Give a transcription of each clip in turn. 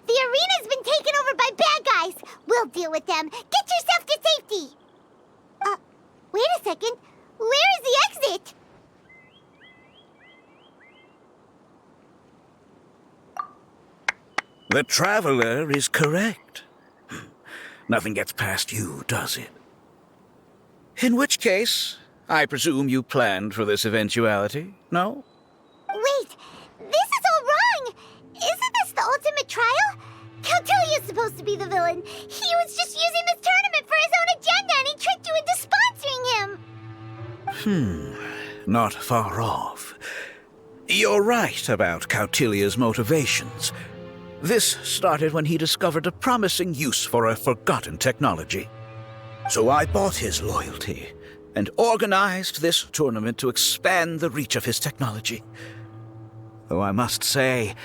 The arena's been taken over by bad guys. We'll deal with them. Get yourself to safety. Wait a second. Where is the exit? The Traveler is correct. Nothing gets past you, does it? In which case, I presume you planned for this eventuality, no? Wait, this is all wrong. Isn't this the ultimate trial? Cautilia's supposed to be the villain. He was just using this tournament for his own agenda and he tricked you into sponsoring him. Not far off. You're right about Cautilia's motivations. This started when he discovered a promising use for a forgotten technology. So I bought his loyalty and organized this tournament to expand the reach of his technology. Though I must say,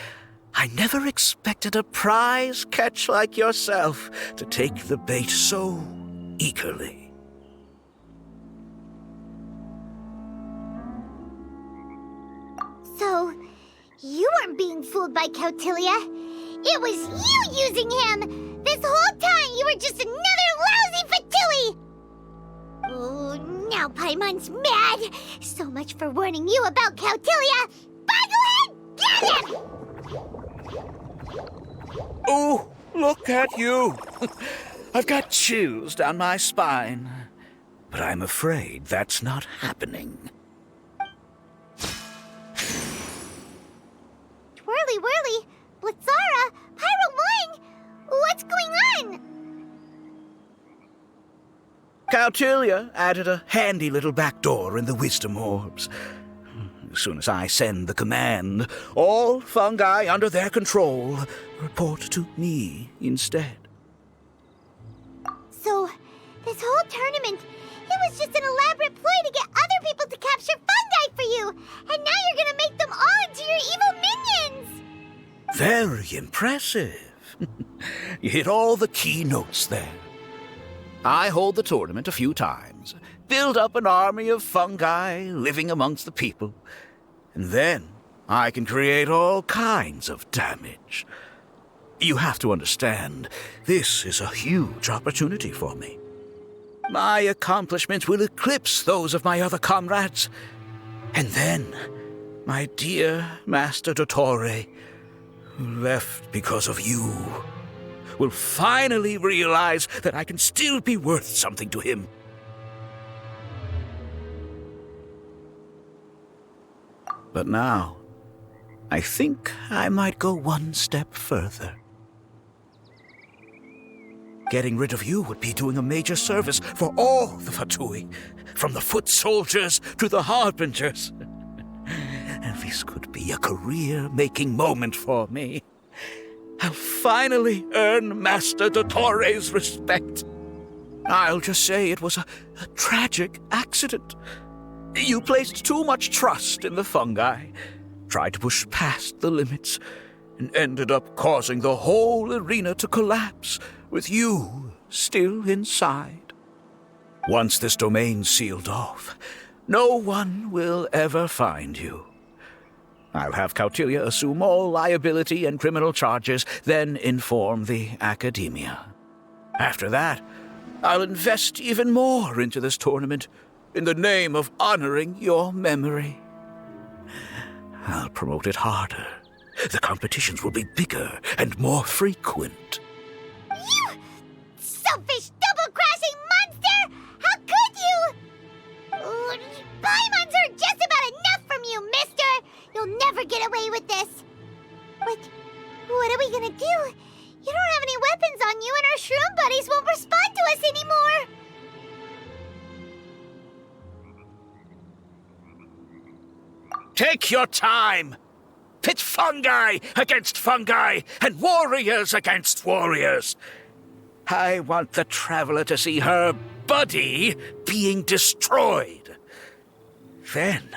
I never expected a prize catch like yourself to take the bait so eagerly. So, you weren't being fooled by Cautilia. It was you using him! This whole time you were just another lousy Fatilli! Oh, now Paimon's mad! So much for warning you about Cautilia! Boglehead, get him! Oh, look at you! I've got chills down my spine. But I'm afraid that's not happening. Twirly whirly, Blitzara, Pyro Wing, what's going on? Cautilia added a handy little back door in the wisdom orbs. As soon as I send the command, all fungi under their control report to me instead. So, this whole tournament, it was just an elaborate ploy to get other people to capture fungi for you, and now you're gonna make them all into your evil minions! Very impressive. You hit all the key notes there. I hold the tournament a few times, build up an army of fungi living amongst the people, and then I can create all kinds of damage. You have to understand, this is a huge opportunity for me. My accomplishments will eclipse those of my other comrades. And then, my dear Master Dottore, who left because of you, will finally realize that I can still be worth something to him. But now, I think I might go one step further. Getting rid of you would be doing a major service for all the Fatui, from the foot soldiers to the harbingers. And this could be a career-making moment for me. I'll finally earn Master Dottore's respect. I'll just say it was a tragic accident. You placed too much trust in the fungi, tried to push past the limits, and ended up causing the whole arena to collapse, with you still inside. Once this domain's sealed off, no one will ever find you. I'll have Cautilia assume all liability and criminal charges, then inform the Academia. After that, I'll invest even more into this tournament in the name of honoring your memory. I'll promote it harder. The competitions will be bigger and more frequent. You selfish, double-crashing monster! How could you? Paimons are just about enough from you, mister! You'll never get away with this. But what are we gonna do? You don't have any weapons on you and our shroom buddies won't respond to us anymore! Take your time! Pit fungi against fungi and warriors against warriors. I want the Traveler to see her buddy being destroyed. Then,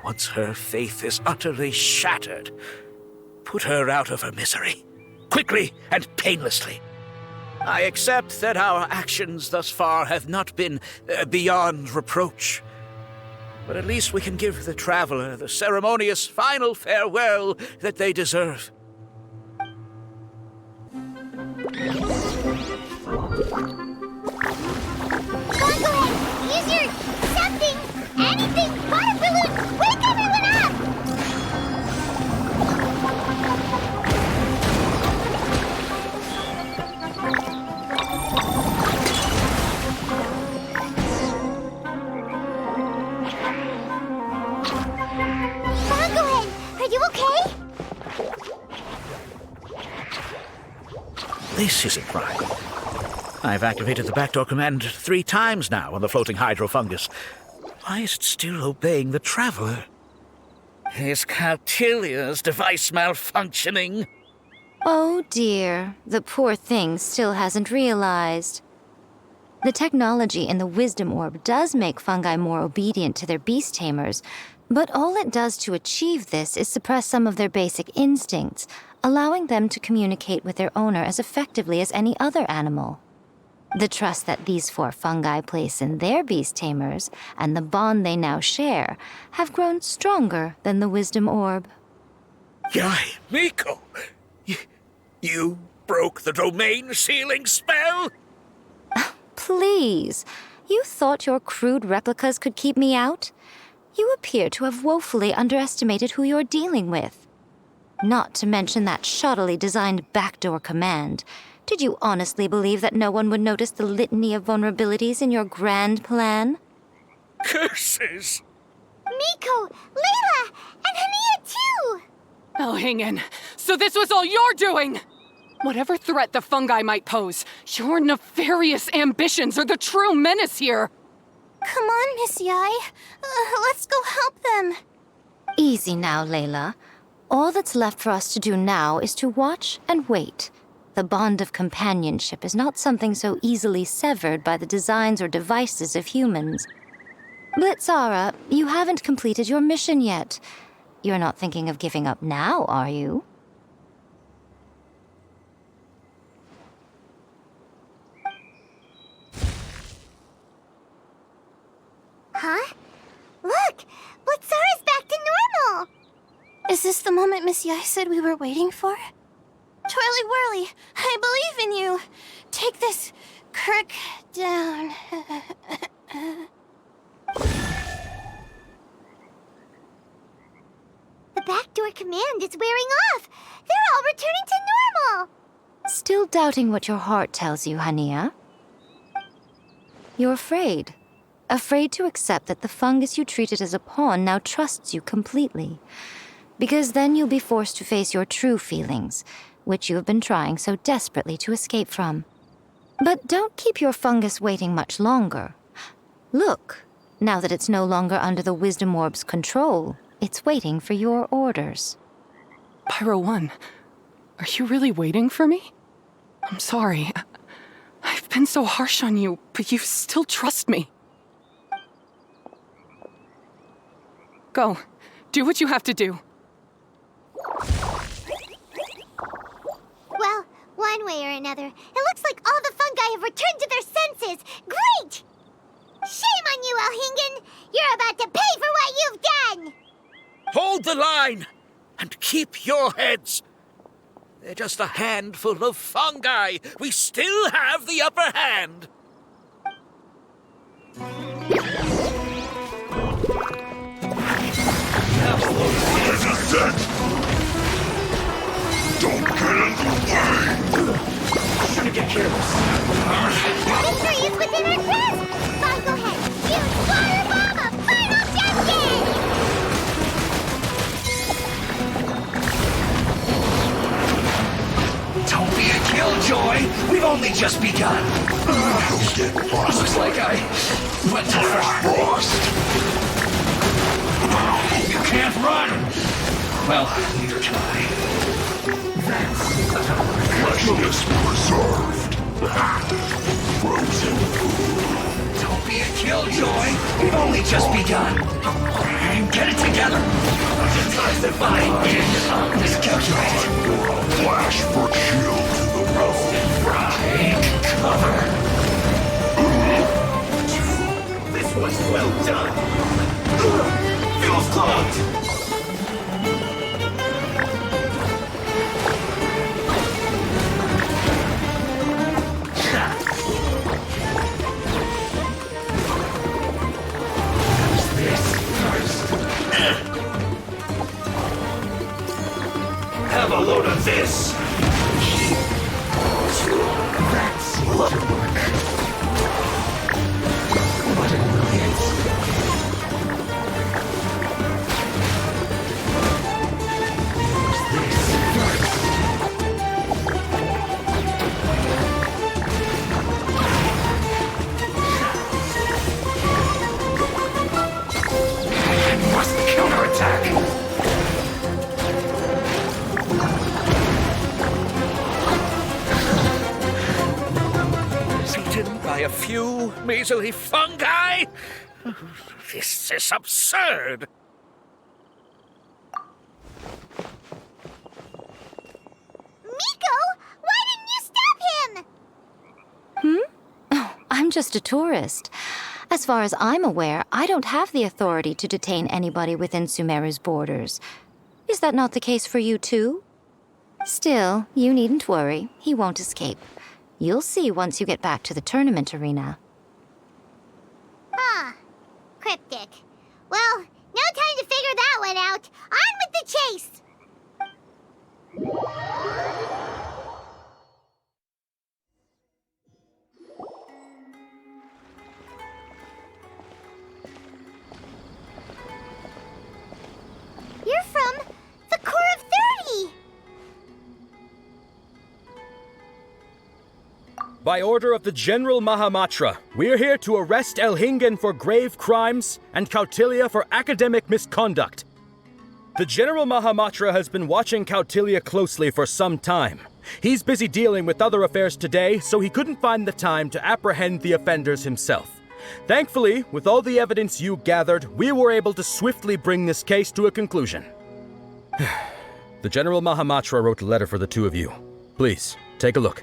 once her faith is utterly shattered, put her out of her misery, quickly and painlessly. I accept that our actions thus far have not been beyond reproach. But at least we can give the Traveler the ceremonious final farewell that they deserve. Go ahead, use your something, anything, water balloon! Wake everyone up! Bongohead, are you okay? This isn't right. I've activated the backdoor command 3 times now on the floating hydrofungus. Why is it still obeying the traveler? Is Caltilia's device malfunctioning? Oh dear, the poor thing still hasn't realized. The technology in the Wisdom Orb does make fungi more obedient to their beast tamers, but all it does to achieve this is suppress some of their basic instincts, allowing them to communicate with their owner as effectively as any other animal. The trust that these 4 fungi place in their beast tamers and the bond they now share have grown stronger than the Wisdom Orb. Yai, Miko! You broke the domain sealing spell? Please, you thought your crude replicas could keep me out? You appear to have woefully underestimated who you're dealing with. Not to mention that shoddily designed backdoor command. Did you honestly believe that no one would notice the litany of vulnerabilities in your grand plan? Curses! Miko, Layla, and Hania too! Oh, hang in. So this was all you're doing! Whatever threat the fungi might pose, your nefarious ambitions are the true menace here! Come on, Miss Yai. Let's go help them. Easy now, Layla. All that's left for us to do now is to watch and wait. The bond of companionship is not something so easily severed by the designs or devices of humans. Blitzara, you haven't completed your mission yet. You're not thinking of giving up now, are you? Huh? Look! Blitzara's back to normal! Is this the moment Miss Yai said we were waiting for? Twirly Whirly, I believe in you! Take this crook down. The backdoor command is wearing off! They're all returning to normal! Still doubting what your heart tells you, Hania? You're afraid. Afraid to accept that the fungus you treated as a pawn now trusts you completely. Because then you'll be forced to face your true feelings, which you have been trying so desperately to escape from. But don't keep your fungus waiting much longer. Look, now that it's no longer under the Wisdom Orb's control, it's waiting for your orders. Pyro 1, are you really waiting for me? I'm sorry. I've been so harsh on you, but you still trust me. Go. Do what you have to do. Well, one way or another, it looks like all the fungi have returned to their senses. Great! Shame on you, Elhingen! You're about to pay for what you've done! Hold the line! And keep your heads! They're just a handful of fungi. We still have the upper hand. Don't get in the way! Shouldn't get careless. Victory is within our grasp! Bongohead, use Water Bomb of Final Judgment! Don't be a killjoy! We've only just begun! You'll get lost. Looks like I went too far. Frost! You can't run! Well, neither can I. Freshness preserved. Frozen food. Don't be a killjoy! We've only just begun! Get it together! Time's to fight! Miscalculated! Flash for shield to the road. Take cover! This was well done. Feels clogged! by a few measly fungi? This is absurd. Miko, why didn't you stop him? I'm just a tourist. As far as I'm aware, I don't have the authority to detain anybody within Sumeru's borders. Is that not the case for you, too? Still, you needn't worry. He won't escape. You'll see once you get back to the tournament arena. Huh. Cryptic. Well, no time to figure that one out. On with the chase! You're from the Core of 30! By order of the General Mahamatra, we're here to arrest Elhingen for grave crimes and Kautilya for academic misconduct. The General Mahamatra has been watching Kautilya closely for some time. He's busy dealing with other affairs today, so he couldn't find the time to apprehend the offenders himself. Thankfully, with all the evidence you gathered, we were able to swiftly bring this case to a conclusion. The General Mahamatra wrote a letter for the two of you. Please, take a look.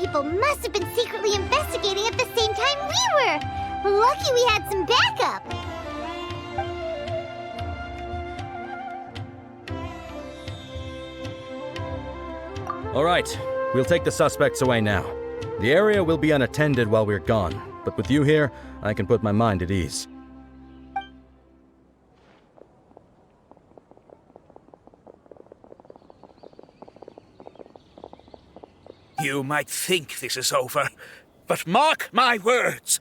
people must have been secretly investigating at the same time we were. Lucky we had some backup. All right, we'll take the suspects away now. The area will be unattended while we're gone, but with you here, I can put my mind at ease. You might think this is over, but mark my words.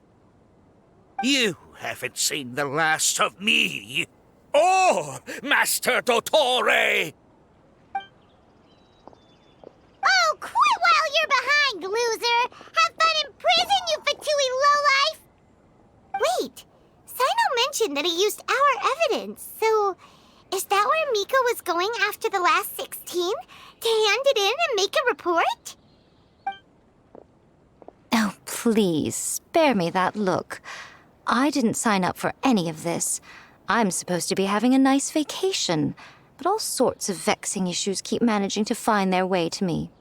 You haven't seen the last of me, or Master Dottore! Oh, quit while you're behind, loser! Have fun in prison, you Fatui lowlife! Wait, Sino mentioned that he used our evidence, so is that where Miko was going after the last 16? To hand it in and make a report? Oh, please, spare me that look. I didn't sign up for any of this. I'm supposed to be having a nice vacation, but all sorts of vexing issues keep managing to find their way to me.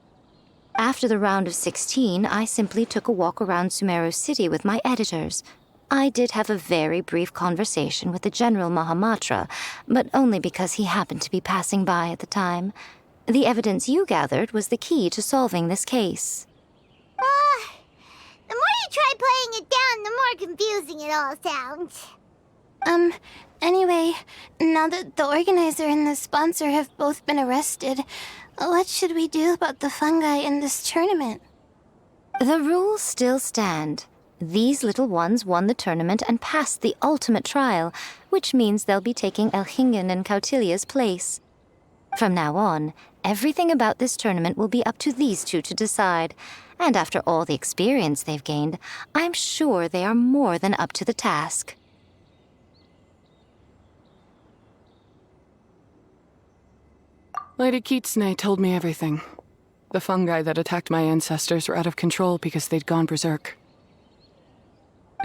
After the round of 16, I simply took a walk around Sumeru City with my editors. I did have a very brief conversation with the General Mahamatra, but only because he happened to be passing by at the time. The evidence you gathered was the key to solving this case. The more you try playing it down, the more confusing it all sounds. Anyway, now that the organizer and the sponsor have both been arrested, what should we do about the fungi in this tournament? The rules still stand. These little ones won the tournament and passed the ultimate trial, which means they'll be taking Elhingen and Cautilia's place. From now on, everything about this tournament will be up to these two to decide. And after all the experience they've gained, I'm sure they are more than up to the task. Lady Kitsune told me everything. The fungi that attacked my ancestors were out of control because they'd gone berserk.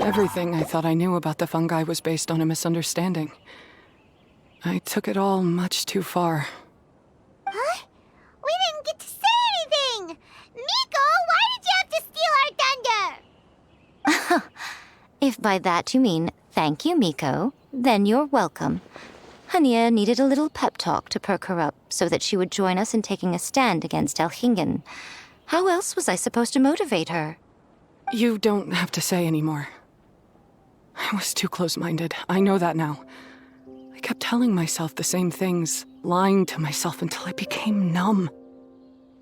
Everything I thought I knew about the fungi was based on a misunderstanding. I took it all much too far. Huh? We didn't get to say anything! Miko, why did you have to steal our thunder? If by that you mean thank you, Miko, then you're welcome. Hania needed a little pep talk to perk her up so that she would join us in taking a stand against Elhingen. How else was I supposed to motivate her? You don't have to say anymore. I was too close-minded. I know that now. I kept telling myself the same things, lying to myself until I became numb.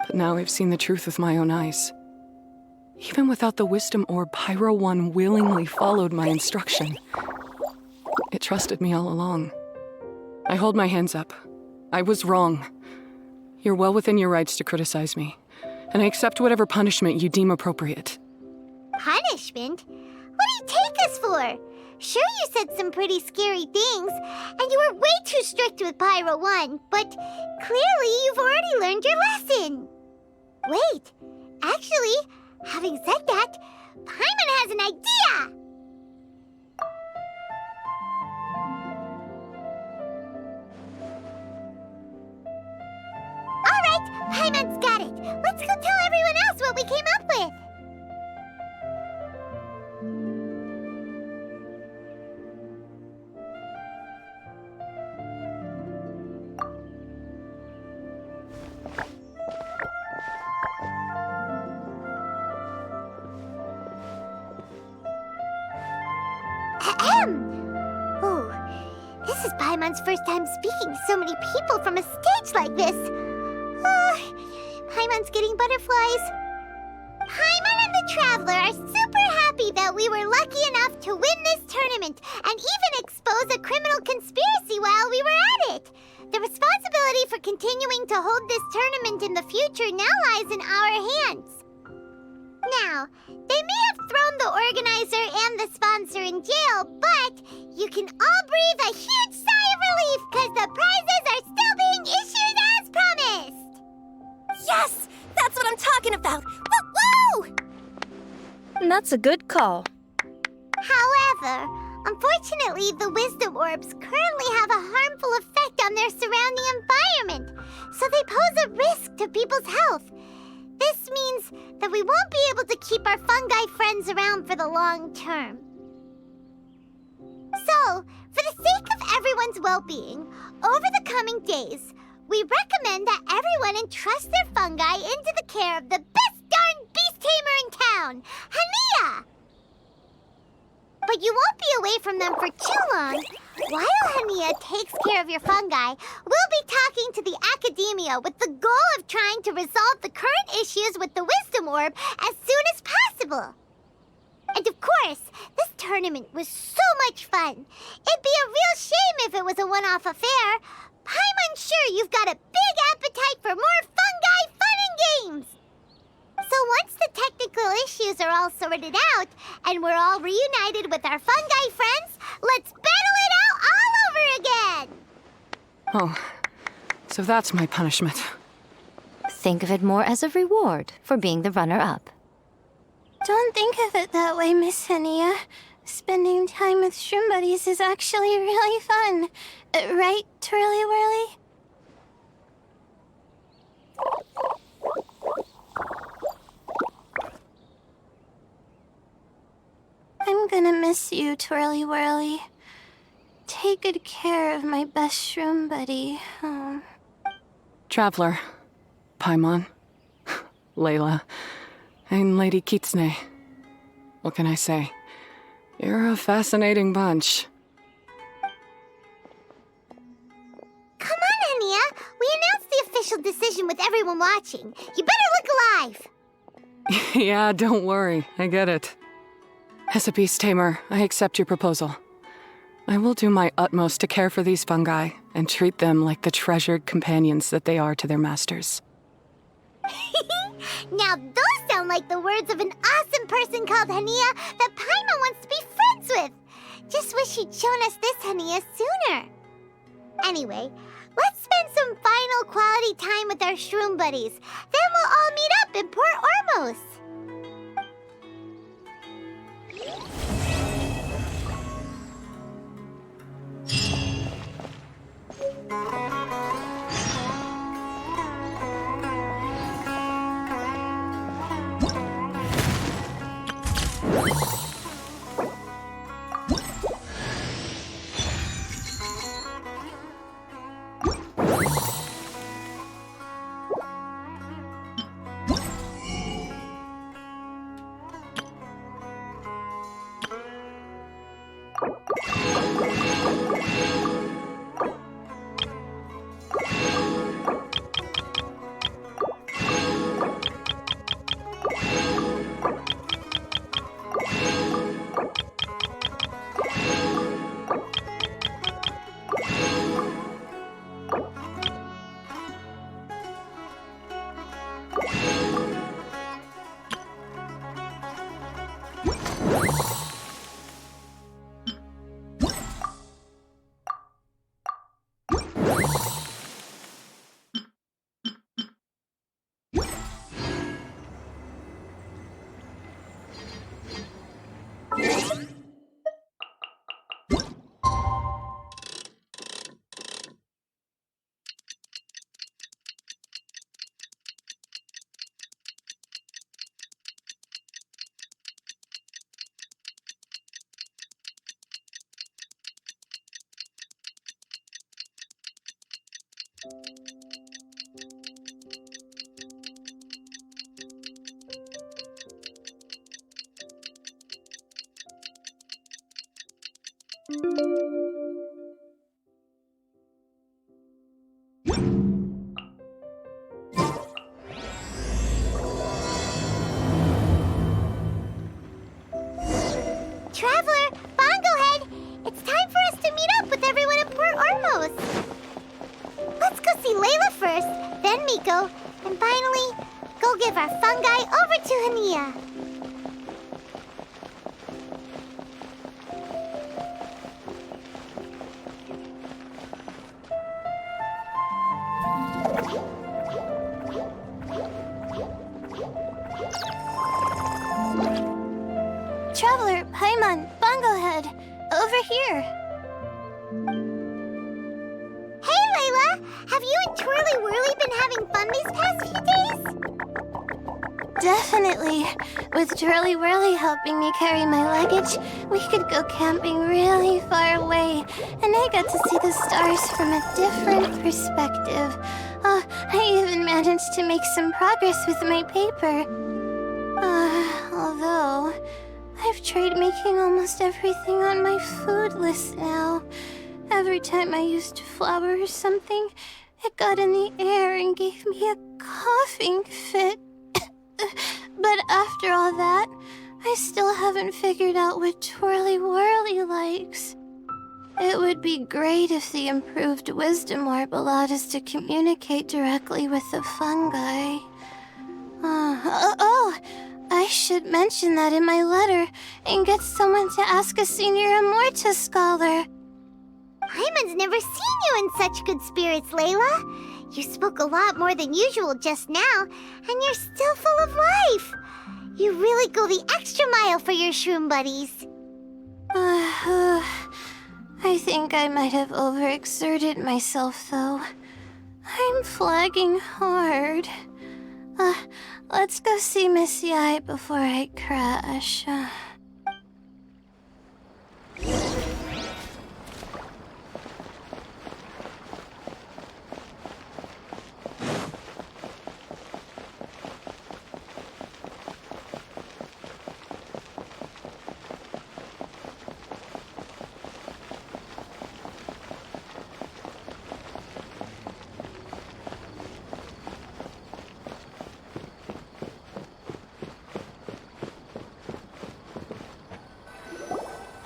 But now I've seen the truth with my own eyes. Even without the wisdom orb, Pyro 1 willingly followed my instruction. It trusted me all along. I hold my hands up. I was wrong. You're well within your rights to criticize me, and I accept whatever punishment you deem appropriate. Punishment? What do you take us for? Sure, you said some pretty scary things, and you were way too strict with Pyro 1, but clearly you've already learned your lesson. Wait, actually, having said that, Paimon has an idea! Alright, Paimon's got it. Let's go tell everyone else what we came up with. Oh, this is Paimon's first time speaking to so many people from a stage like this. Paimon's getting butterflies. Paimon and the Traveler are super happy that we were lucky enough to win this tournament and even expose a criminal conspiracy while we were at it. The responsibility for continuing to hold this tournament in the future now lies in our hands. Now, they may have thrown the organizer and the sponsor in jail, but you can all breathe a huge sigh of relief because the prizes are still being issued as promised! Yes! That's what I'm talking about! Woo! That's a good call. However, unfortunately, the wisdom orbs currently have a harmful effect on their surrounding environment, so they pose a risk to people's health. This just means that we won't be able to keep our fungi friends around for the long term. So, for the sake of everyone's well-being, over the coming days, we recommend that everyone entrust their fungi into the care of the best darn beast tamer in town, Hania! But you won't be away from them for too long. While Hania takes care of your fungi, we'll be talking to the academia with the goal of trying to resolve the current issues with the Wisdom Orb as soon as possible. And of course, this tournament was so much fun. It'd be a real shame if it was a one-off affair. I'm sure you've got a big appetite for more fungi fun and games. So once the technical issues are all sorted out, and we're all reunited with our fungi friends, let's battle it out all over again! Oh, so that's my punishment. Think of it more as a reward for being the runner-up. Don't think of it that way, Miss Hania. Spending time with shroom buddies is actually really fun. Right, Twirly Whirly? I'm gonna miss you, Twirly Whirly. Take good care of my best shroom buddy. Oh. Traveler, Paimon, Layla, and Lady Kitsune. What can I say? You're a fascinating bunch. Come on, Hania. We announced the official decision with everyone watching. You better look alive. Yeah, don't worry. I get it. As a beast tamer, I accept your proposal. I will do my utmost to care for these fungi and treat them like the treasured companions that they are to their masters. Now those sound like the words of an awesome person called Hania that Paimon wants to be friends with. Just wish you'd shown us this Hania sooner. Anyway, let's spend some final quality time with our shroom buddies. Then we'll all meet up in Port Ormos. Traveler, Bongohead, it's time for us to meet up with everyone in Port Ormos. Let's go see Layla first, then Miko, and finally, go give our fungi over to Hania. Traveler, Paimon, Bongohead, over here. Hey, Layla! Have you and Twirly Whirly been having fun these past few days? Definitely. With Twirly Whirly helping me carry my luggage, we could go camping really far away, and I got to see the stars from a different perspective. Oh, I even managed to make some progress with my paper. Although, I've tried making almost everything on my food list now. Every time I used flour or something, it got in the air and gave me a coughing fit. But after all that, I still haven't figured out what Twirly Whirly likes. It would be great if the improved wisdom orb allowed us to communicate directly with the fungi. I should mention that in my letter and get someone to ask a senior Amorta scholar. Paimon's never seen you in such good spirits, Layla. You spoke a lot more than usual just now, and you're still full of life. You really go the extra mile for your shroom buddies. I think I might have overexerted myself, though. I'm flagging hard. Let's go see Miss Yai before I crash.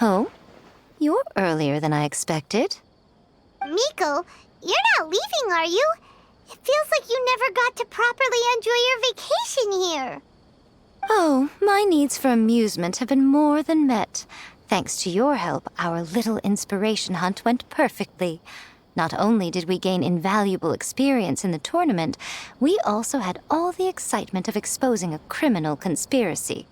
Oh? You're earlier than I expected. Miko, you're not leaving, are you? It feels like you never got to properly enjoy your vacation here. Oh, my needs for amusement have been more than met. Thanks to your help, our little inspiration hunt went perfectly. Not only did we gain invaluable experience in the tournament, we also had all the excitement of exposing a criminal conspiracy.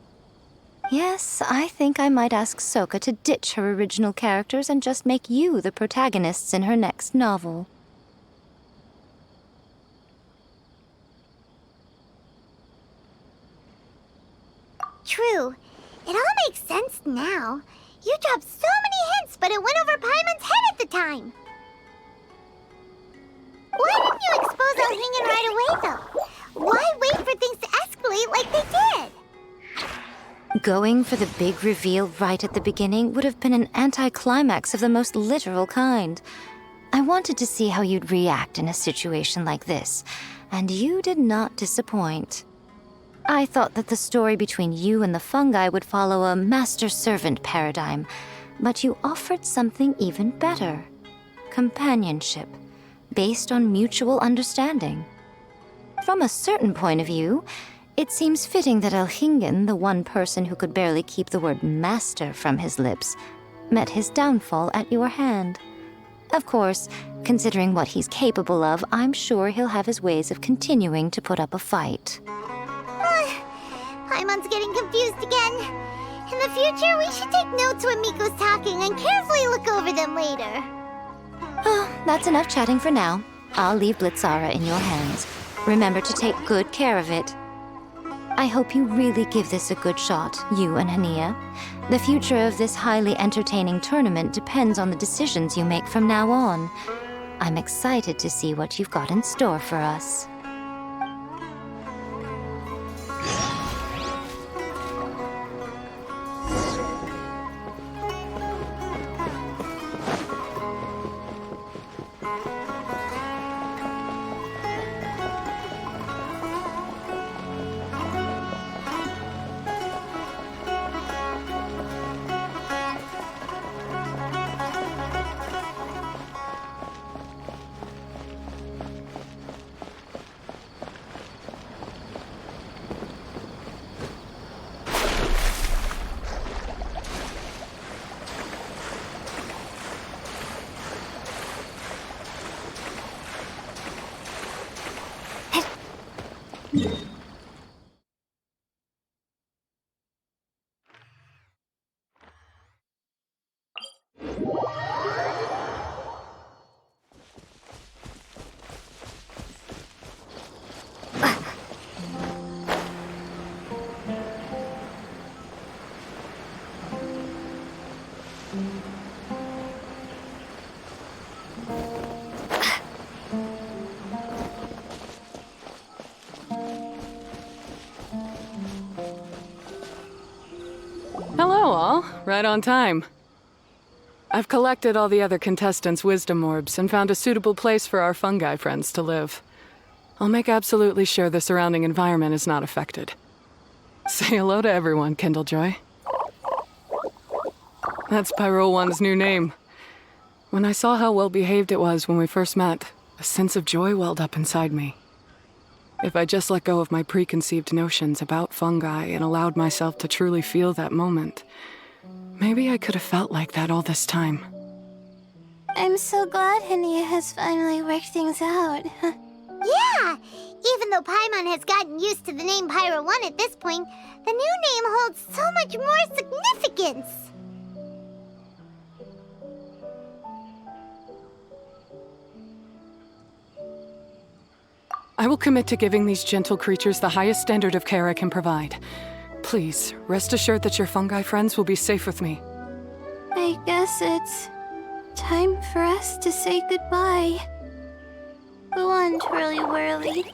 Yes, I think I might ask Soka to ditch her original characters and just make you the protagonists in her next novel. True. It all makes sense now. You dropped so many hints, but it went over Paimon's head at the time. Why didn't you expose Elhingen right away, though? Why wait for things to escalate like they did? Going for the big reveal right at the beginning would have been an anticlimax of the most literal kind. I wanted to see how you'd react in a situation like this, and you did not disappoint. I thought that the story between you and the fungi would follow a master-servant paradigm, but you offered something even better. Companionship, based on mutual understanding. From a certain point of view, it seems fitting that Elhingen, the one person who could barely keep the word master from his lips, met his downfall at your hand. Of course, considering what he's capable of, I'm sure he'll have his ways of continuing to put up a fight. Paimon's getting confused again. In the future, we should take notes when Miko's talking and carefully look over them later. Oh, that's enough chatting for now. I'll leave Blitzara in your hands. Remember to take good care of it. I hope you really give this a good shot, you and Hania. The future of this highly entertaining tournament depends on the decisions you make from now on. I'm excited to see what you've got in store for us. right on time. I've collected all the other contestants' wisdom orbs and found a suitable place for our fungi friends to live. I'll make absolutely sure the surrounding environment is not affected. Say hello to everyone, Kindlejoy. That's Pyro 1's new name. When I saw how well behaved it was when we first met, a sense of joy welled up inside me. If I just let go of my preconceived notions about fungi and allowed myself to truly feel that moment, maybe I could have felt like that all this time. I'm so glad Hania has finally worked things out. Yeah! Even though Paimon has gotten used to the name Pyro 1 at this point, the new name holds so much more significance! I will commit to giving these gentle creatures the highest standard of care I can provide. Please, rest assured that your fungi friends will be safe with me. I guess it's time for us to say goodbye. Go on, Twirly Whirly.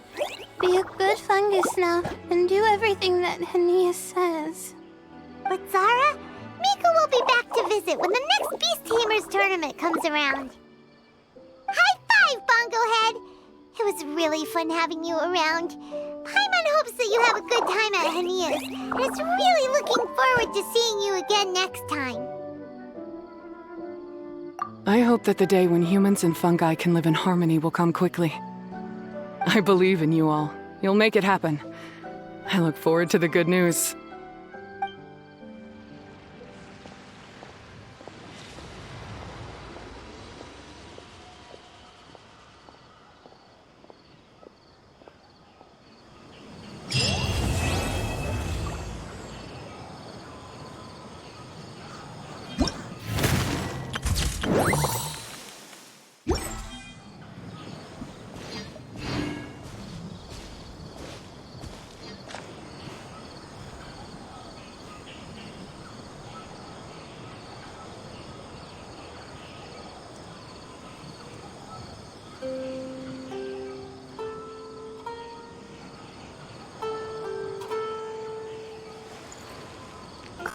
Be a good fungus now, and do everything that Hania says. But Zara, Miko will be back to visit when the next Beast Tamers tournament comes around. High five, Bongo Head! It was really fun having you around. Paimon hopes that you have a good time at Hania's, and is really looking forward to seeing you again next time. I hope that the day when humans and fungi can live in harmony will come quickly. I believe in you all. You'll make it happen. I look forward to the good news.